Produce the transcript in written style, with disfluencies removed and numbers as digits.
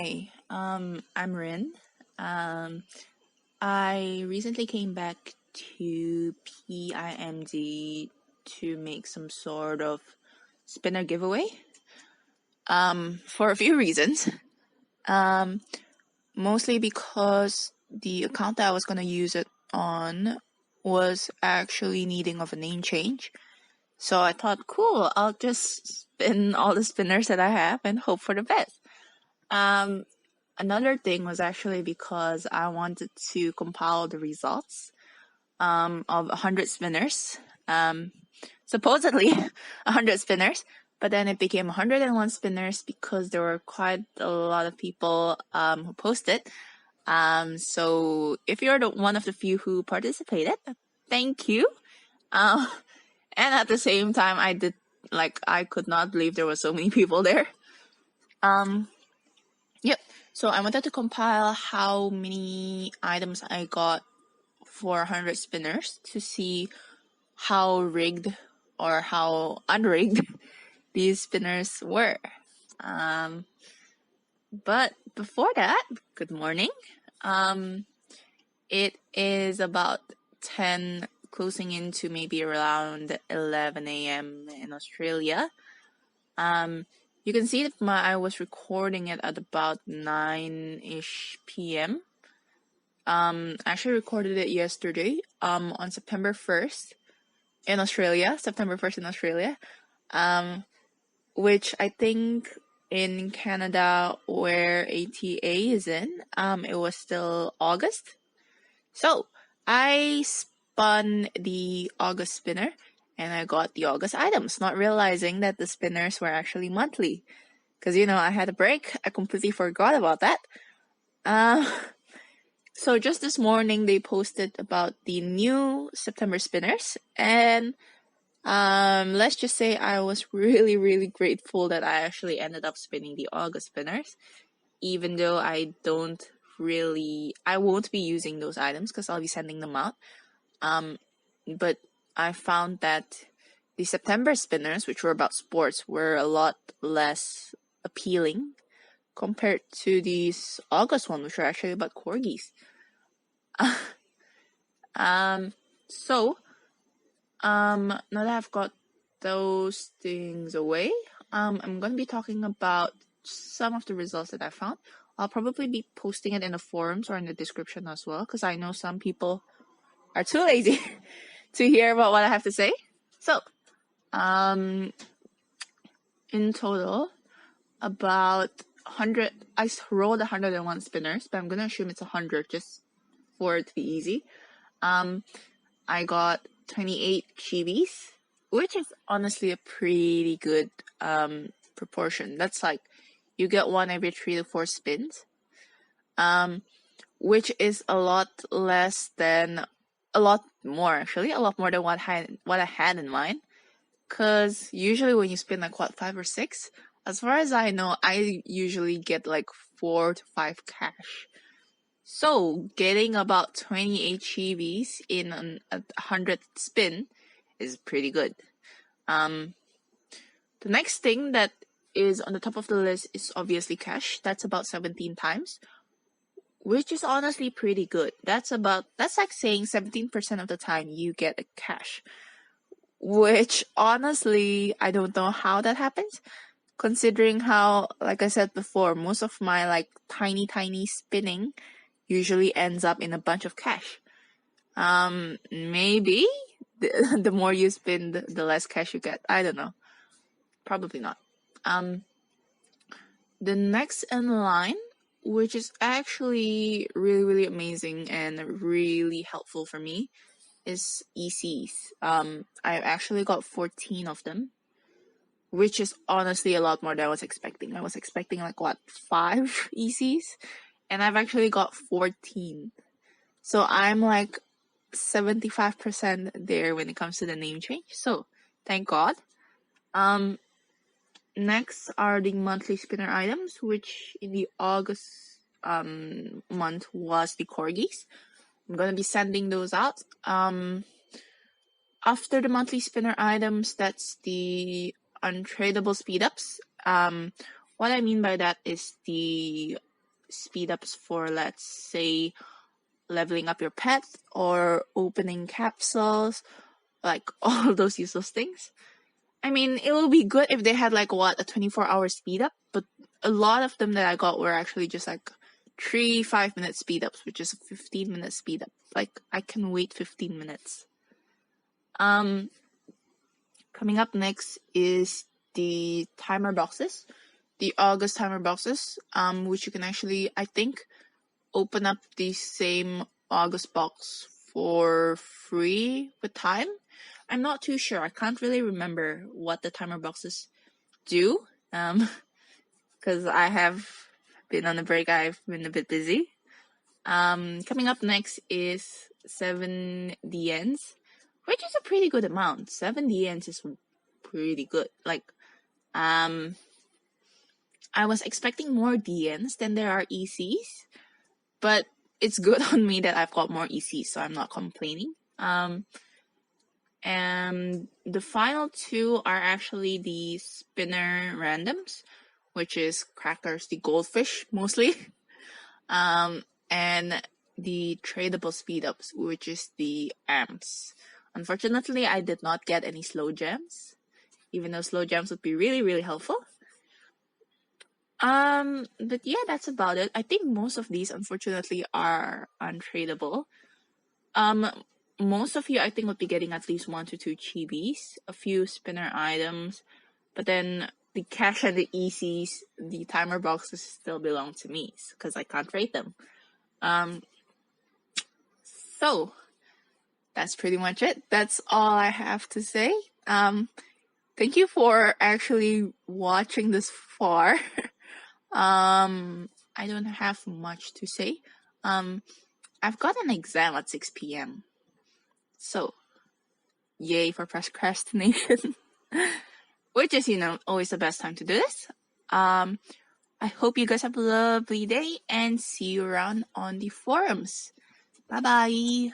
Hi, I'm Rin. Um, I recently came back to PIMD to make some sort of spinner giveaway. For a few reasons. Mostly because the account that I was gonna use it on was actually needing of a name change. So I thought, cool, I'll just spin all the spinners that I have and hope for the best. Another thing was actually because I wanted to compile the results of 100 spinners. Supposedly 100 spinners, but then it became 101 spinners because there were quite a lot of people who posted. So if you're one of the few who participated, thank you. And at the same time, I could not believe there were so many people there. Yep. So I wanted to compile how many items I got for 100 spinners to see how rigged or how unrigged these spinners were. But before that, good morning. It is about 10, closing into maybe around 11 a.m. in Australia. You can see that I was recording it at about 9-ish p.m. I actually recorded it yesterday, on September 1st in Australia, which I think in Canada where ATA is in, it was still August. So I spun the August spinner and I got the August items, not realizing that the spinners were actually monthly. Because, I had a break. I completely forgot about that. So just this morning, they posted about the new September spinners. And let's just say I was really, really grateful that I actually ended up spinning the August spinners. Even though I won't be using those items because I'll be sending them out. But I found that the September spinners, which were about sports, were a lot less appealing compared to these August ones, which are actually about corgis. So now that I've got those things away, I'm going to be talking about some of the results that I found. I'll probably be posting it in the forums or in the description as well, because I know some people are too lazy to hear about what I have to say. So, in total, about 100, I rolled 101 spinners, but I'm going to assume it's 100 just for it to be easy. I got 28 Chibis, which is honestly a pretty good proportion. That's like you get one every 3 to 4 spins, which is a lot more than what I had in mind. Because usually when you spin like 5 or 6, as far as I know, I usually get like 4 to 5 cash. So getting about 28 Chibis in a 100th spin is pretty good. The next thing that is on the top of the list is obviously cash. That's about 17 times, which is honestly pretty good. That's like saying 17% of the time you get a cash, which honestly, I don't know how that happens, considering how, like I said before, most of my like tiny spinning usually ends up in a bunch of cash. Maybe the more you spin, the less cash you get. I don't know. Probably not. The next in line, which is actually really, really amazing and really helpful for me, is ECs. I actually got 14 of them, which is honestly a lot more than I was expecting. I was expecting 5 ECs, and I've actually got 14. So I'm like 75% there when it comes to the name change. So thank God. Next are the monthly spinner items, which in the August month was the corgis. I'm gonna be sending those out. After the monthly spinner items, that's the untradeable speed ups. What I mean by that is the speed ups for, let's say, leveling up your pet or opening capsules, like all those useless things. I mean, it will be good if they had like a 24-hour speed up, but a lot of them that I got were actually just like 3 5-minute speed ups, which is a 15-minute speed up. Like, I can wait 15 minutes. Coming up next is the timer boxes, the August timer boxes, which you can actually, I think, open up the same August box for free with time. I'm not too sure. I can't really remember what the timer boxes do, because I have been on a break. I've been a bit busy. Coming up next is 7 DNs, which is a pretty good amount. 7 DNs is pretty good. Like, I was expecting more DNs than there are ECs, but it's good on me that I've got more ECs, so I'm not complaining. And the final 2 are actually the spinner randoms, which is crackers, the Goldfish mostly, and the Tradeable speed ups, which is the amps. Unfortunately, I did not get any slow gems, even though slow gems would be really, really helpful. But yeah, that's about it. I think most of these, unfortunately, are untradeable. Most of you, I think, would be getting at least 1 to 2 Chibis, a few spinner items, but then the cash and the ECs, the timer boxes still belong to me, because I can't trade them. So, that's pretty much it. That's all I have to say. Thank you for actually watching this far. I don't have much to say. I've got an exam at 6 p.m. So, yay for procrastination. Which is, always the best time to do this. I hope you guys have a lovely day and see you around on the forums. Bye-bye.